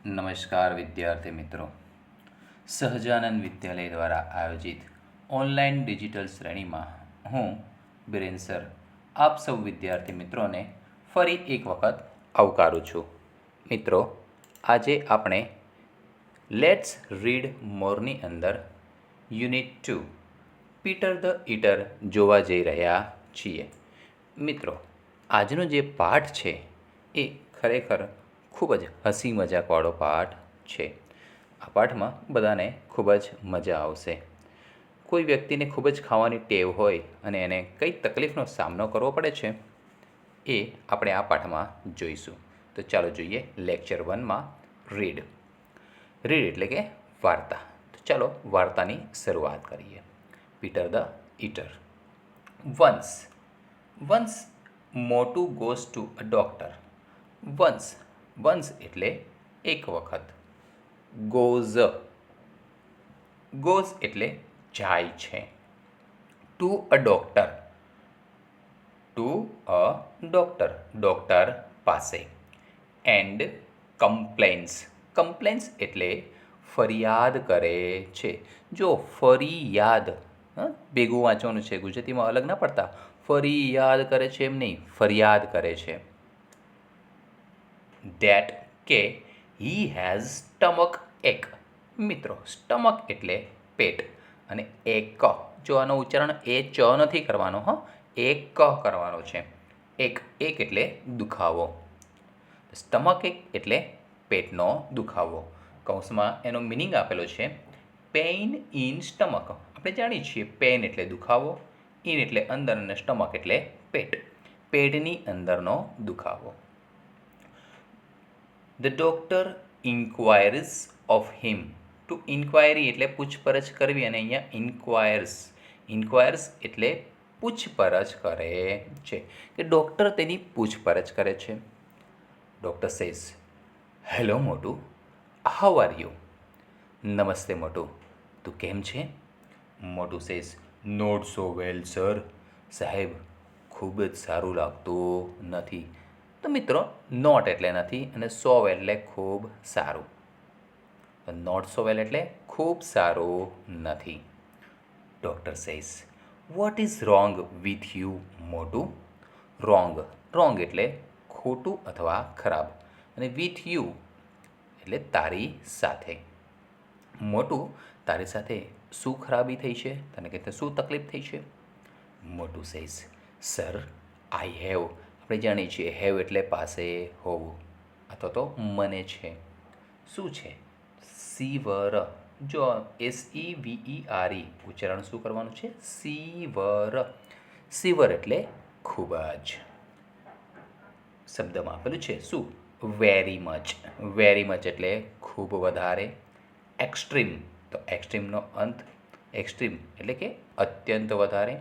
નમસ્કાર વિદ્યાર્થી મિત્રો. સહજાનંદ વિદ્યાલય દ્વારા આયોજિત ઓનલાઈન ડિજિટલ શ્રેણીમાં હું બિરેન સર આપ સૌ વિદ્યાર્થી મિત્રોને ફરી એક વખત આવકારું છું. મિત્રો, આજે આપણે લેટ્સ રીડ મોરની અંદર યુનિટ 2 પીટર ધ ઈટર જોવા જઈ રહ્યા છીએ. મિત્રો, આજનો જે પાઠ છે એ ખરેખર ખૂબ જ હસી મજાકવાળો પાઠ છે. આ પાઠમાં બધાને ખૂબ જ મજા આવશે. કોઈ વ્યક્તિને ખૂબ જ ખાવાની ટેવ હોય અને એને કઈ તકલીફનો સામનો કરવો પડે છે એ આપણે આ પાઠમાં જોઈશું. તો ચાલો જોઈએ લેક્ચર 1માં રીડ. રીડ એટલે કે વાર્તા. તો ચાલો વાર્તાની શરૂઆત કરીએ. Peter the eater. વન્સ મોટુ goes to a doctor. Once એટલે એક વખત. ગોઝ એટલે જાય છે. ટુ અ ડૉક્ટર પાસે. એન્ડ કમ્પ્લેન્સ એટલે ફરિયાદ કરે છે. જો ફરિયાદ ભેગું વાંચવાનું છે, ગુજરાતીમાં અલગ ના પડતા. ફરિયાદ કરે છે એમ નહીં, ફરિયાદ કરે છે. ધેટ કે હી હેઝ સ્ટમક એક. મિત્રો, સ્ટમક એટલે પેટ અને એક, જો આનો ઉચ્ચારણ એ ચ નથી કરવાનો, એક કરવાનો છે. એક એટલે દુખાવો. સ્ટમક એક એટલે પેટનો દુખાવો. કૌંસમાં એનો મિનિંગ આપેલો છે પેઇન ઇન સ્ટમક. આપણે જાણીએ છીએ પેઇન એટલે દુખાવો, ઇન એટલે અંદર અને સ્ટમક એટલે પેટ. પેટની અંદરનો દુખાવો. The doctor inquires of him. To inquiry એટલે પૂછપરછ કરવી, અને અહીંયા ઇન્ક્વાયર્સ એટલે પૂછપરછ કરે છે, કે ડૉક્ટર તેની પૂછપરછ કરે છે. Doctor says, hello Motu, how are you? નમસ્તે મોટુ, તું કેમ છે? Motu says, not so well sir. સાહેબ, ખૂબ જ સારું લાગતું નથી. તો મિત્રો, નોટ એટલે નથી અને સો વેલ એટલે ખૂબ સારું. નોટ સો વેલ એટલે ખૂબ સારું નથી. Doctor says, what is wrong with you મોટુ? રોંગ એટલે ખોટું અથવા ખરાબ, અને વિથ યુ એટલે તારી સાથે. મોટું, તારી સાથે શું ખરાબી થઈ છે? તને કે શું તકલીફ થઈ છે? Motu says, sir, I have. આપણે જાણીએ છીએ હેવ એટલે પાસે હોવું અથવા તો મને છે. શું છે? સીવર. જો SEVERE ઉચ્ચારણ શું કરવાનું છે? સીવર એટલે ખૂબ જ. શબ્દમાં આપેલું છે શું? વેરી મચ એટલે ખૂબ વધારે. એક્સ્ટ્રીમ, તો એક્સ્ટ્રીમનો અંત એક્સ્ટ્રીમ એટલે કે અત્યંત વધારે.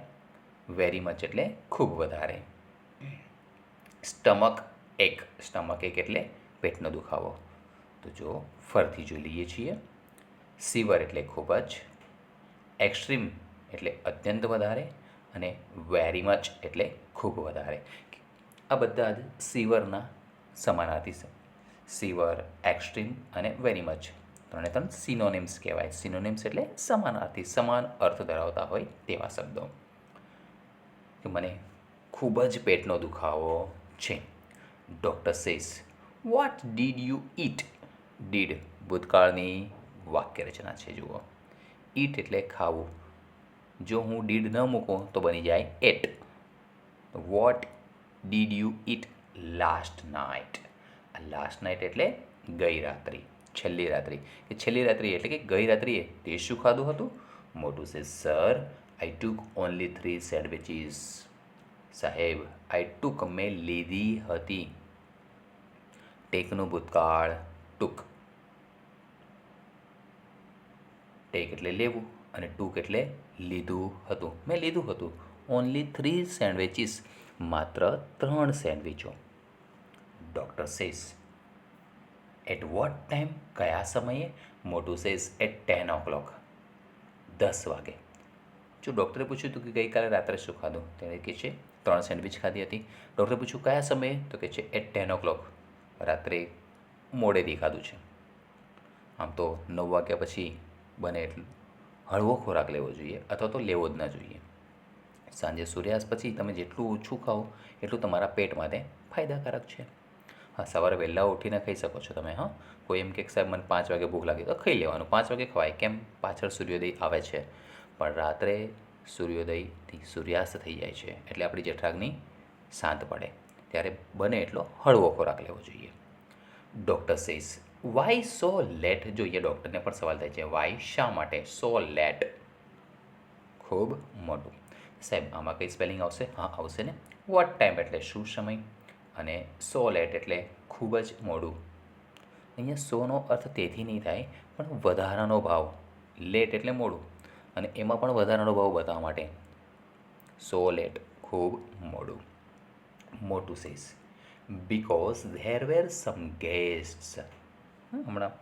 વેરી મચ એટલે ખૂબ વધારે. સ્ટમક એક એટલે પેટનો દુખાવો. તો જો ફરીથી જોઈ લઈએ છીએ. સીવર એટલે ખૂબ જ, એક્સ્ટ્રીમ એટલે અત્યંત વધારે, અને વેરી મચ એટલે ખૂબ વધારે. આ બધા જ સીવરના સમાનાર્થી છે. સીવર, એક્સ્ટ્રીમ અને વેરી મચ ત્રણે સિનોનિમ્સ કહેવાય. સિનોનિમ્સ એટલે સમાનાર્થી, સમાન અર્થ ધરાવતા હોય તેવા શબ્દો. કે મને ખૂબ જ પેટનો દુખાવો છે. Doctor says, vote did you it? Did ભૂતકાળની વાક્ય રચના છે. જુઓ, ઈટ એટલે ખાવું. જો હું ડીડ ન મૂકું તો બની જાય ate. What did you eat last night? Last night એટલે ગઈ રાત્રિ, છેલ્લી રાત્રિ. કે છેલ્લી રાત્રિ એટલે કે ગઈ રાત્રિએ તે શું ખાધું હતું? મોટું છે, સર, આઈ ટુક ઓનલી 3 સેન્ડવિચીસ. સાહેબ, આઈ ટુક મેં લીધી હતી. ટેકનું ભૂતકાળ ટુક. ટેક એટલે લેવું અને ટુક એટલે લીધું હતું. મેં લીધું હતું. ઓનલી 3 સેન્ડવિચીસ, માત્ર 3 સેન્ડવિચો. Doctor says, at what time? કયા સમયે? મોટું સેઝ, એટ 10 o'clock, 10 વાગે. જો ડૉક્ટરે પૂછ્યું હતું કે ગઈકાલે રાત્રે શું ખાધું? તેણે કહે છે 3 સેન્ડવિચ ખાધી હતી. ડૉક્ટરે પૂછ્યું કયા સમયે? તો કહે છે એટ 10 o'clock, રાત્રે મોડેથી ખાધું છે. આમ તો 9 વાગ્યા પછી બને એટલું હળવો ખોરાક લેવો જોઈએ અથવા તો લેવો જ ન જોઈએ. સાંજે સૂર્યાસ્ત પછી તમે જેટલું ઓછું ખાઓ એટલું તમારા પેટ માટે ફાયદાકારક છે. હા, સવારે વહેલા ઉઠીને ખાઈ શકો છો તમે. હા, કોઈ એમ કે સાહેબ મને 5 વાગે ભૂખ લાગી તો ખાઈ લેવાનું. 5 વાગે ખવાય, કેમ? પાછળ સૂર્યોદય આવે છે. પણ રાત્રે સૂર્યોદયથી સૂર્યાસ્ત થઈ જાય છે એટલે આપણી જઠરાગ્નિ શાંત પડે, ત્યારે બને એટલો હળવો ખોરાક લેવો જોઈએ. Doctor says why so let. જોઈએ, ડૉક્ટરને પણ સવાલ થાય છે, વાય શા માટે, સો લેટ ખૂબ મોટું. સાહેબ આમાં કઈ સ્પેલિંગ આવશે? હા, આવશે ને. વોટ ટાઈમ એટલે શું સમય, અને સો લેટ એટલે ખૂબ જ મોડું. અહીંયા સોનો અર્થ તેથી નહીં થાય, પણ વધારાનો ભાવ. લેટ એટલે મોડું, અને એમાં પણ વધારાનો ભાવ બતાવવા માટે સો લેટ ખૂબ મોડું. મોટું સેઝ બિકોઝ ધેર વેર સમ ગેસ્ટ્સ. હમણાં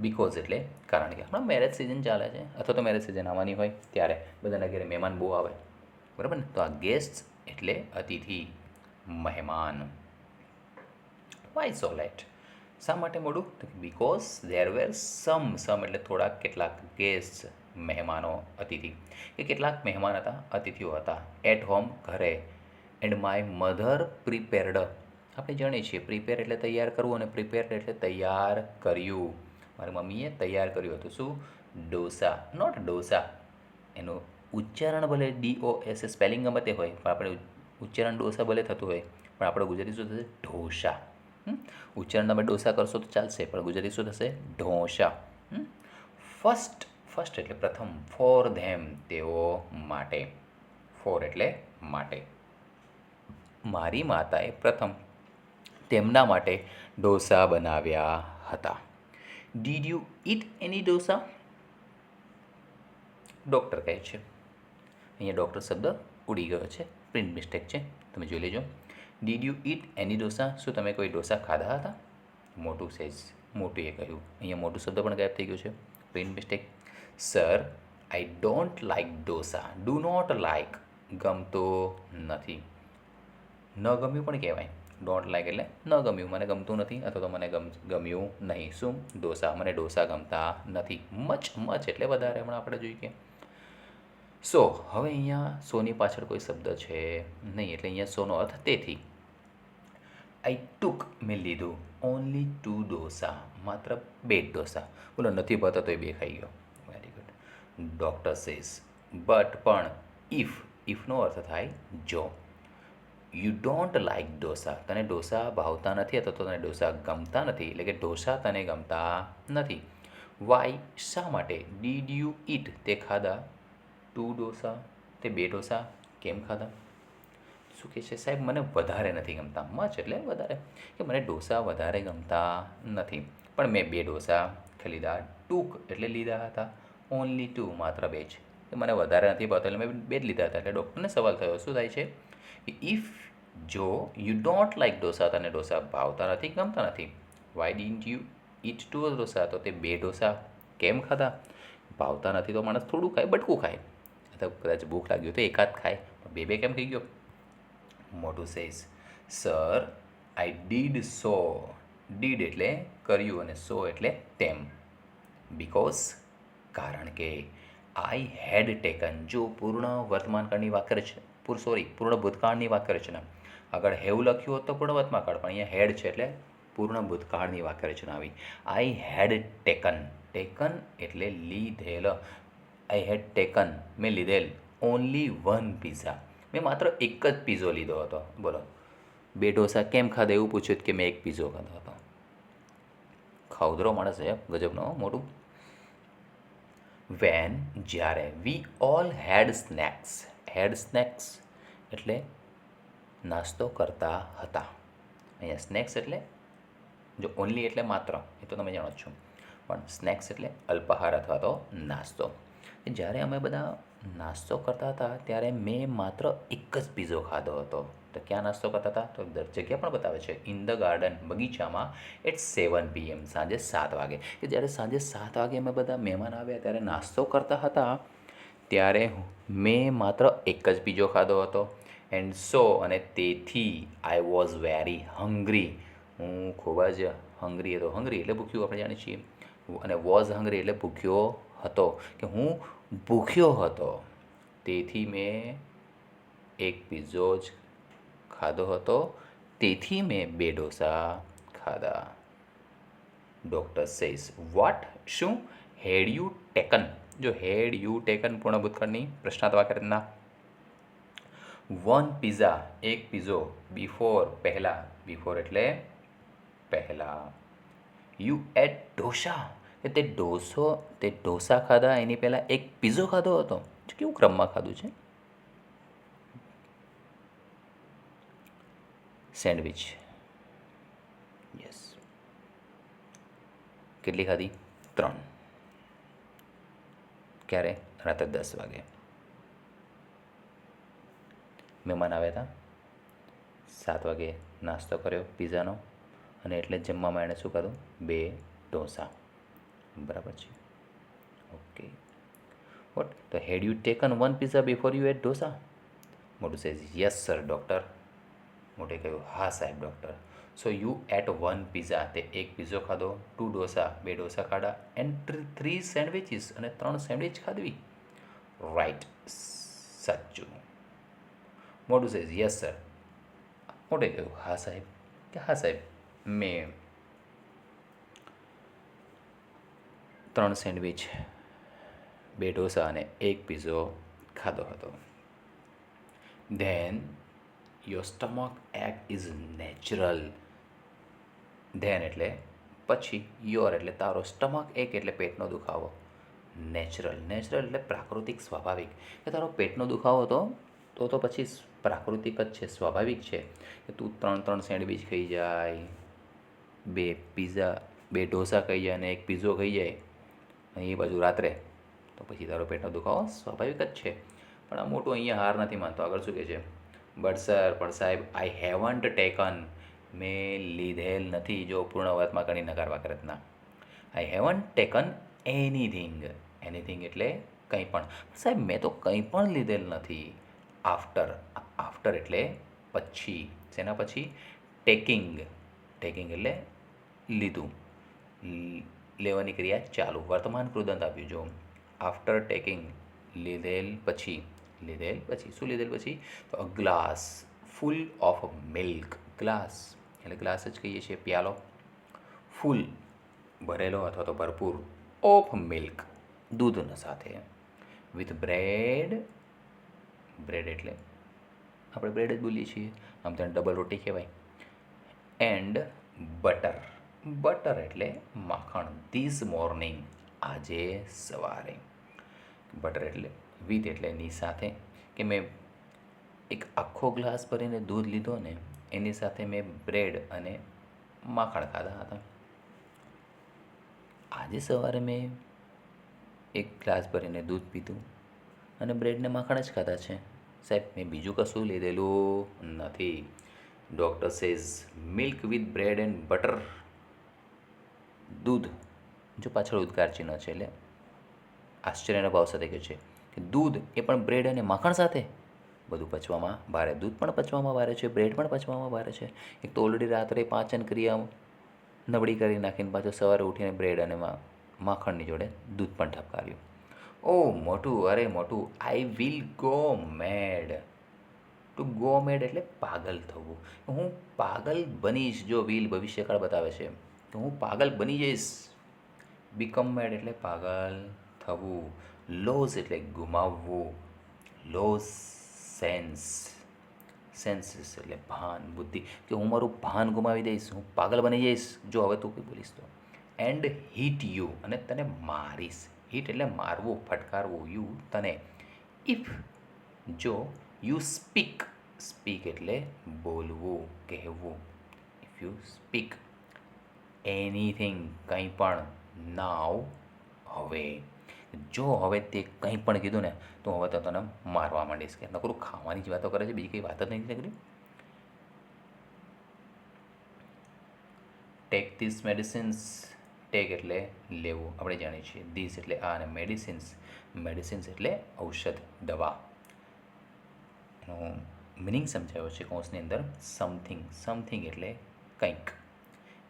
બિકોઝ એટલે કારણ કે હમણાં મેરેજ સિઝન ચાલે છે, અથવા તો મેરેજ સિઝન આવવાની હોય ત્યારે બધાના ઘરે મહેમાન બહુ આવે, બરાબર ને. તો આ ગેસ્ટ એટલે અતિથિ, મહેમાન. વાય સો લેટ, શા માટે મોડું? તો બિકોઝ ધેર વેર સમ એટલે થોડાક, કેટલાક, ગેસ્ટ મહેમાનો, અતિથિ, કે કેટલાક મહેમાન હતા, અતિથિઓ હતા. એટ હોમ ઘરે. And my mother prepared. આપણે જાણીએ છીએ પ્રિપેર એટલે તૈયાર કરવું, અને પ્રિપેર્ડ એટલે તૈયાર કર્યું. મારી મમ્મીએ તૈયાર કર્યું હતું. શું? ડોસા. નોટ ડોસા. એનું ઉચ્ચારણ ભલે DOS સ્પેલિંગ ગમે તે હોય, પણ આપણે ઉચ્ચારણ ડોસા ભલે થતું હોય, પણ આપણે ગુજરાતી શું થશે? ઢોસા. ઉચ્ચારણ તમે ડોસા કરશો તો ચાલશે, પણ ગુજરાતી શું થશે? ઢોસા. ફર્સ્ટ એટલે પ્રથમ. ફોર ધેમ તેઓ માટે. ફોર એટલે માટે. મારી માતાએ પ્રથમ તેમના માટે ડોસા બનાવ્યા હતા. Did you it any dosa? Doctor કહે છે. અહીંયા ડૉક્ટર શબ્દ ઉડી ગયો છે, પ્રિન્ટ મિસ્ટેક છે, તમે જોઈ લેજો. ડીડ યુ ઇટ એની ડોસા? શું તમે કોઈ ડોસા ખાધા હતા? મોટું સેઝ, મોટું એ કહ્યું. અહીંયા મોટું શબ્દ પણ ગાયબ થઈ ગયું છે, print mistake. Sir, I don't like dosa. Do not like, ગમતો નથી. ન ગમ્યું પણ કહેવાય. ડોન્ટ લાઇક એટલે ન ગમ્યું, મને ગમતું નથી, અથવા તો મને ગમ્યું નહીં. શું? ડોસા. મને ડોસા ગમતા નથી. મચ એટલે વધારે. હમણાં આપણે જોઈએ સો. હવે અહીંયા સોની પાછળ કોઈ શબ્દ છે નહીં, એટલે અહીંયા સોનો અર્થ તેથી. આઈ ટુક, મેં લીધું. ઓનલી 2 ડોસા, માત્ર 2 ડોસા. બોલો, નથી ભાવતા તો એ 2 ખાઈ ગયો. Very good. Doctor says but પણ, ઇફનો અર્થ થાય જો. યુ ડોન્ટ લાઇક ડોસા, તને ડોસા ભાવતા નથી, અથવા તો તને ડોસા ગમતા નથી, એટલે કે ઢોસા તને ગમતા નથી. વાય, શા માટે? ડીડ યુ ઇટ, તે ખાધા. 2 ડોસા, તે 2 ડોસા કેમ ખાધા? શું કહે છે? સાહેબ મને વધારે નથી ગમતા. મચ એટલે વધારે, કે મને ડોસા વધારે ગમતા નથી, પણ મેં 2 ડોસા ખાઈ લીધા. ટૂક એટલે લીધા હતા. ઓનલી 2, માત્ર 2 જ. કે મને વધારે નથી ભાવતા એટલે મેં 2 જ લીધા હતા. એટલે ડૉક્ટરને સવાલ થયો, શું થાય છે? ઇફ, જો યુ ડોન્ટ લાઇક ડોસા, તને ડોસા ભાવતા નથી, ગમતા નથી. વાય ડીન્ટ યુ ઇટ 2 ડોસા, તો તે 2 ડોસા કેમ ખાધા? ભાવતા નથી તો માણસ થોડું ખાય, બટકું ખાય, અથવા કદાચ ભૂખ લાગી હોય તો એકાદ ખાય, પણ 2 કેમ થઈ ગયો? મોટું says sir, I did so. Did એટલે કર્યું, અને સો એટલે તેમ. બિકોઝ કારણ કે. આઈ હેડ ટેકન, જો પૂર્ણ વર્તમાનકાળની વાક્યરચના, પૂર્ણ ભૂતકાળની વાક્યરચના. આગળ હેવ લખ્યું હોત તો પૂર્ણ વર્તમાનકાળ, પણ અહીંયા હેડ છે એટલે પૂર્ણ ભૂતકાળની વાક્યરચના આવી. આઈ હેડ ટેકન. ટેકન એટલે લીધેલ. આઈ હેડ ટેકન, મેં લીધેલ. ઓનલી 1 પીઝા, મેં માત્ર 1 જ પીઝો લીધો હતો. બોલો, 2 ડોસા કેમ ખાધા એવું પૂછ્યું કે મેં 1 પીઝો ખાધો હતો. ખાઉદરો માણસ છે, ગજબનો. મોટું. વેન, જ્યારે. We all had snacks. Had snacks એટલે નાસ્તો કરતા હતા. અહીંયા સ્નેક્સ એટલે, જો ઓનલી એટલે માત્ર, એ તો તમે જાણો જ છો, પણ સ્નેક્સ એટલે અલ્પાહાર અથવા તો નાસ્તો. જ્યારે અમે બધા નાસ્તો કરતા હતા ત્યારે મેં માત્ર 1 જ પીઝો ખાધો હતો. તો ક્યાં નાસ્તો કરતા હતા? તો જગ્યા પણ બતાવે છે, ઇન ધ ગાર્ડન, બગીચામાં, એટ 7 PM, સાંજે 7 વાગે. કે જ્યારે સાંજે 7 વાગે અમે બધા મહેમાન આવ્યા ત્યારે નાસ્તો કરતા હતા, ત્યારે મેં માત્ર 1 જ પીઝો ખાધો હતો. એન્ડ સો, અને તેથી, આઈ વોઝ વેરી હંગ્રી, હું ખૂબ જ હંગ્રી હતો. હંગ્રી એટલે ભૂખ્યું, આપણે જાણીએ છીએ. અને વોઝ હંગ્રી એટલે ભૂખ્યો હતો, કે હું ભૂખ્યો હતો તેથી મેં એક પિઝ્ઝો જ ખાધો હતો, તેથી મેં 2 ઢોસા ખાધા. ડૉક્ટર સેઝ વોટ, શું? હેડ યુ ટેકન, જો હેડ યુ ટેકન પૂર્ણ ભૂતકાળની પ્રશ્નાર્થ વાક્ય રચના. 1 પિઝા, એક પિઝો, બિફોર પહેલાં, બિફોર એટલે પહેલાં. યુ એટ ઢોસા, કે તે ઢોસા ખાધા એની પહેલાં એક પિઝો ખાધો હતો. કેવું ક્રમમાં ખાધું છે. Sandwich, yes. કેટલી ખાધી? 3. ક્યારે? રાત્રે 10 વાગે. મહેમાન આવ્યા હતા, 7 વાગે નાસ્તો કર્યો પિઝાનો, અને એટલે જમવામાં એણે શું ખાધું? 2 ઢોસા. બરાબર છે. ઓકે. વોટ, તો had you taken 1 pizza before you ate dosa? Motu says yes sir doctor. મોટે કહ્યું હા સાહેબ ડૉક્ટર. સો યુ એટ 1 પિઝા, તે એક પિઝો ખાધો, 2 ઢોસા, 2 ઢોસા ખાધા, એન્ડ 3 સેન્ડવિચીસ, અને 3 સેન્ડવિચ ખાધવી. રાઈટ, સાચું. મોટું સેઝ યસ સર. મોટે કહ્યું હા સાહેબ, કે હા સાહેબ મેં 3 સેન્ડવિચ, 2 ઢોસા અને 1 પિઝો ખાધો હતો. ધેન યોર સ્ટમક એક ઇઝ નેચરલ. ધેન એટલે પછી, યોર એટલે તારો, સ્ટમક એક એટલે પેટનો દુખાવો. નેચરલ, નેચરલ એટલે પ્રાકૃતિક, સ્વાભાવિક. કે તારો પેટનો દુખાવો હતો તો પછી પ્રાકૃતિક જ છે, સ્વાભાવિક છે કે તું 3 સેન્ડવિચ ખાઈ જાય, 2 પિઝા, 2 ઢોસા ખાઈ જાય અને 1 પિઝો ખાઈ જાય, અને એ બાજુ રાત્રે, તો પછી તારો પેટનો દુખાવો સ્વાભાવિક જ છે. પણ આ મોટું અહીંયા હાર નથી માનતો. આગળ શું કહે છે? બટ સર, પણ સાહેબ, આઈ હેવન્ટ ટેકન, મેં લીધેલ નથી. જો પૂર્ણ વાતમાં ઘણી નકાર વાક્ય રચના. આઈ હેવન્ટ ટેકન એનીથિંગ. એનીથિંગ એટલે કંઈ પણ. સાહેબ મેં તો કંઈ પણ લીધેલ નથી. આફ્ટર, આફ્ટર એટલે પછી. શેના પછી? ટેકિંગ. ટેકિંગ એટલે લીધું, લેવાની ક્રિયા ચાલુ, વર્તમાન કૃદંત આપ્યું. જો આફ્ટર ટેકિંગ, લીધેલ પછી. લીધેલ પછી, શું લીધેલ પછી? તો a glass full of milk. Glass એટલે ગ્લાસ જ કહીએ છીએ, પ્યાલો. ફૂલ ભરેલો અથવા તો ભરપૂર, ઓફ મિલ્ક દૂધનો સાથે, વિથ બ્રેડ. બ્રેડ એટલે આપણે બ્રેડ જ બોલીએ છીએ, આમ તેને ડબલ રોટી કહેવાય. And butter. બટર એટલે માખણ. ધીસ મોર્નિંગ, આજે સવારે. બટર એટલે વિથ એટલે એની સાથે, કે મેં એક આખો ગ્લાસ ભરીને દૂધ લીધો ને એની સાથે મેં બ્રેડ અને માખણ ખાધા હતા. આજે સવારે મેં એક ગ્લાસ ભરીને દૂધ પીધું અને બ્રેડને માખણ જ ખાધા છે. સાહેબ મેં બીજું કશું લીધેલું નથી. Doctor says milk with bread and butter. દૂધ, જો પાછળ ઉદ્ગાર ચિહ્ન છે એટલે આશ્ચર્યના ભાવ સાથે કહે છે કે દૂધ એ પણ બ્રેડ અને માખણ સાથે. બધું પચવામાં ભારે, દૂધ પણ પચવામાં ભારે છે, બ્રેડ પણ પચવામાં ભારે છે. એક તો ઓલરેડી રાત્રે પાચન ક્રિયા નબળી કરી નાખીને પાછો સવારે ઉઠીને બ્રેડ અને માખણની જોડે દૂધ પણ ઠપકાર્યું. ઓ મોટું, અરે Motu, I will go mad. To go mad એટલે પાગલ થવું. હું પાગલ બનીશ. જો વિલ ભવિષ્યકાળ બતાવે છે તો હું પાગલ બની જઈશ. બીકમ મેડ એટલે પાગલ થવું. લોઝ એટલે ગુમાવવું. Lose sense. સેન્સીસ એટલે ભાન, બુદ્ધિ, કે હું મારું ભાન ગુમાવી દઈશ, હું પાગલ બની જઈશ જો હવે તું કંઈ બોલીશ તો. એન્ડ હિટ યુ, અને તને મારીશ. હિટ એટલે મારવું, ફટકારવું. યુ તને. ઇફ જો યુ સ્પીક. સ્પીક એટલે બોલવું, કહેવું. ઇફ યુ સ્પીક એનીથિંગ કંઈ પણ, નાવ હવે. જો હવે તે કંઈ પણ કીધું ને તો હવે તો તને મારવા માંડીશ. કે નકરું ખાવાની જ વાતો કરે છે, બીજી કંઈ વાત જ નથી કરી. Take this medicines. ટેક એટલે લેવું, આપણે જાણીએ છીએ. ધીસ એટલે આ, અને મેડિસિન્સ. મેડિસિન્સ એટલે ઔષધ, દવા. એનું મિનિંગ સમજાવ્યો છે કૌંસની અંદર. સમથિંગ. સમથિંગ એટલે કંઈક.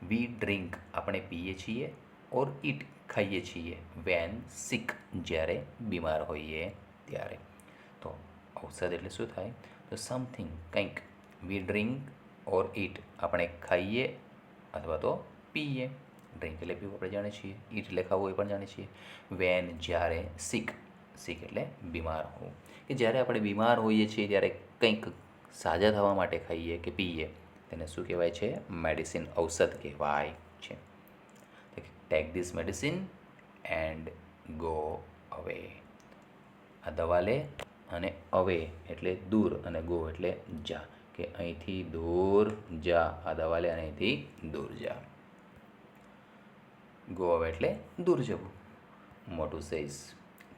વી ડ્રિંક આપણે પીએ છીએ. ઓર ઇટ ખાઈએ છીએ વેન સિક જ્યારે બીમાર હોઈએ ત્યારે. તો ઔષધ એટલે શું થાય? તો સમથિંગ કંઈક વી ડ્રિંક ઓર ઇટ આપણે ખાઈએ અથવા તો પીએ. ડ્રિંક એટલે પીવું આપણે જાણીએ છીએ, ઇટ એટલે ખાવું એ પણ જાણીએ છીએ. વેન જ્યારે સિક, સિક એટલે બીમાર હોવું, કે જ્યારે આપણે બીમાર હોઈએ છીએ ત્યારે કંઈક સાજા થવા માટે ખાઈએ કે પીએ તેને શું કહેવાય છે? મેડિસિન, ઔષધ કહેવાય છે. Take this medicine and go અવે. આ દવા લે અને અવે એટલે દૂર અને ગો એટલે જા, કે અહીંથી દૂર જા. આ દવા લે અને અહીંથી દૂર જા. ગો અવે એટલે દૂર જવું. મોટું સેઝ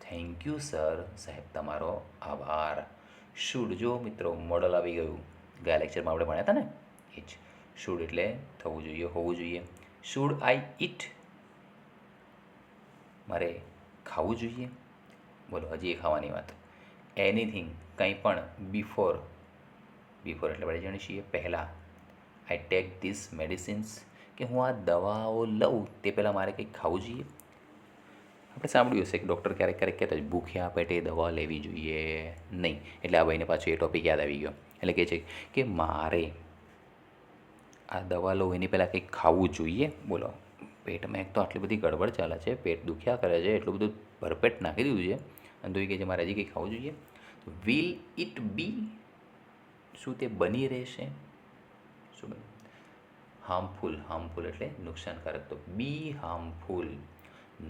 થેન્ક યુ સર, સાહેબ તમારો આભાર. શુડ, જો મિત્રો મોડલ આવી ગયું. ગયા લેક્ચરમાં આપણે ભણ્યા હતા ને એ જ. શુડ એટલે થવું જોઈએ, હોવું જોઈએ. શુડ આઈ ઇટ, મારે ખાવું જોઈએ. બોલો, હજી એ ખાવાની વાત. એનીથિંગ, કંઈ પણ. બિફોર, બિફોર એટલે આપણે જાણીએ છીએ પહેલાં. આઈ ટેક ધીસ મેડિસિન્સ, કે હું આ દવાઓ લઉં તે પહેલાં મારે કંઈક ખાવું જોઈએ. આપણે સાંભળ્યું હશે કે ડૉક્ટર ક્યારેક ક્યારેક કહેતા હોય ભૂખ્યા પેટે દવા લેવી જોઈએ નહીં. એટલે આ ભાઈને પાછો એ ટૉપિક યાદ આવી ગયો. એટલે કહે છે કે મારે આ દવા લઉં એની પહેલાં કંઈક ખાવું જોઈએ. બોલો, પેટમાં એક તો આટલી બધી ગડબડ ચાલે છે, પેટ દુખ્યા કરે છે, એટલું બધું ભરપેટ નાખી દીધું છે અને તો એ કહે છે મારે હજી કંઈક ખાવું જોઈએ. વિલ ઇટ બી, શું તે બની રહેશે? શું બને? હાર્મફુલ, હાર્મફુલ એટલે નુકસાનકારક. તો બી હાર્મફુલ,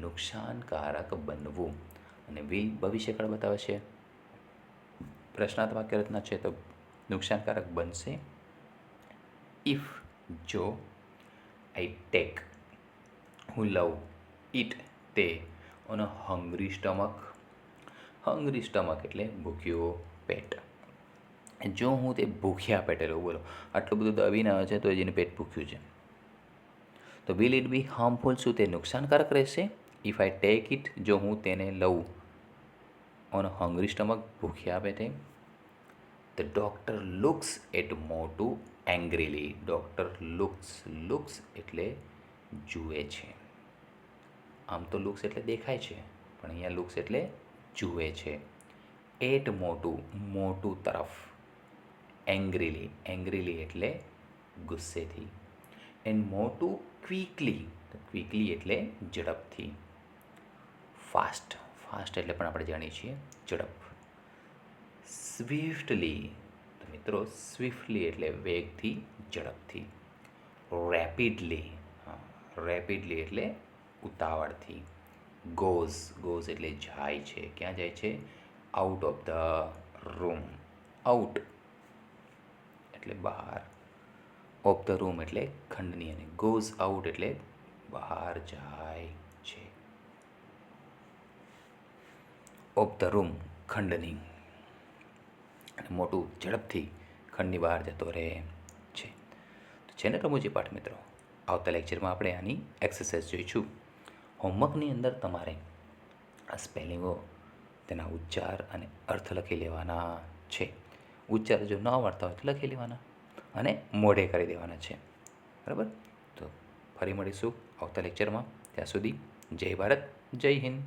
નુકસાનકારક બનવું. અને વિલ ભવિષ્યકાળ બતાવે છે. પ્રશ્નાર્થ વાક્ય રચના છે તો નુકસાનકારક બનશે. ઇફ, જો. આઈ ટેક, હું લઉં. ઇટ, તે. On a hungry stomach, hungry stomach એટલે ભૂખ્યું પેટ. જો હું તે ભૂખ્યા પેટે લઉં. બોલો, આટલું બધું દવીને આવે છે તો જેને પેટ ભૂખ્યું છે. તો વિલ ઇટ બી હાર્મફુલ, શું તે નુકસાનકારક રહેશે? ઇફ આઈ ટેક ઇટ, જો હું તેને લઉં. ઓન હંગ્રી સ્ટમક, ભૂખ્યા પેટે. ધ ડૉક્ટર લુક્સ એટ મોટુ એંગ્રીલી. ડૉક્ટર લુક્સ, લુક્સ એટલે જુએ છે. આમ તો લુક્સ એટલે દેખાય છે, પણ અહીંયા લુક્સ એટલે જુએ છે. એટ મોટું, મોટું તરફ. એંગ્રીલી, એંગ્રીલી એટલે ગુસ્સેથી. એન્ડ મોટું ક્વિકલી, ક્વિકલી એટલે ઝડપથી. ફાસ્ટ, ફાસ્ટ એટલે પણ આપણે જાણીએ છીએ ઝડપ. સ્વિફ્ટલી, તો મિત્રો સ્વિફ્ટલી એટલે વેગથી, ઝડપથી. રેપિડલી, હા, રેપિડલી એટલે ઉતાવળથી. ગોઝ, ગોઝ એટલે જાય છે. ક્યાં જાય છે? Out of the room. Out એટલે બહાર. ઓફ ધ રૂમ એટલે ખંડની, અને ગોઝ આઉટ એટલે બહાર જાય છે. ઓફ ધ રૂમ, ખંડની. અને મોટું ઝડપથી ખંડની બહાર જતો રહે છે. તો છે ને રમૂજી પાઠ મિત્રો. આવતા લેક્ચરમાં આપણે આની એક્સરસાઇઝ જોઈશું. હોમવર્કની અંદર તમારે આ સ્પેલિંગો, તેના ઉચ્ચાર અને અર્થ લખી લેવાના છે. ઉચ્ચાર જો ન આવડતા હોય તો લખી લેવાના અને મોઢે કરી દેવાના છે. બરાબર? તો ફરી મળીશું આવતા લેક્ચરમાં. ત્યાં સુધી જય ભારત, જય હિન્દ.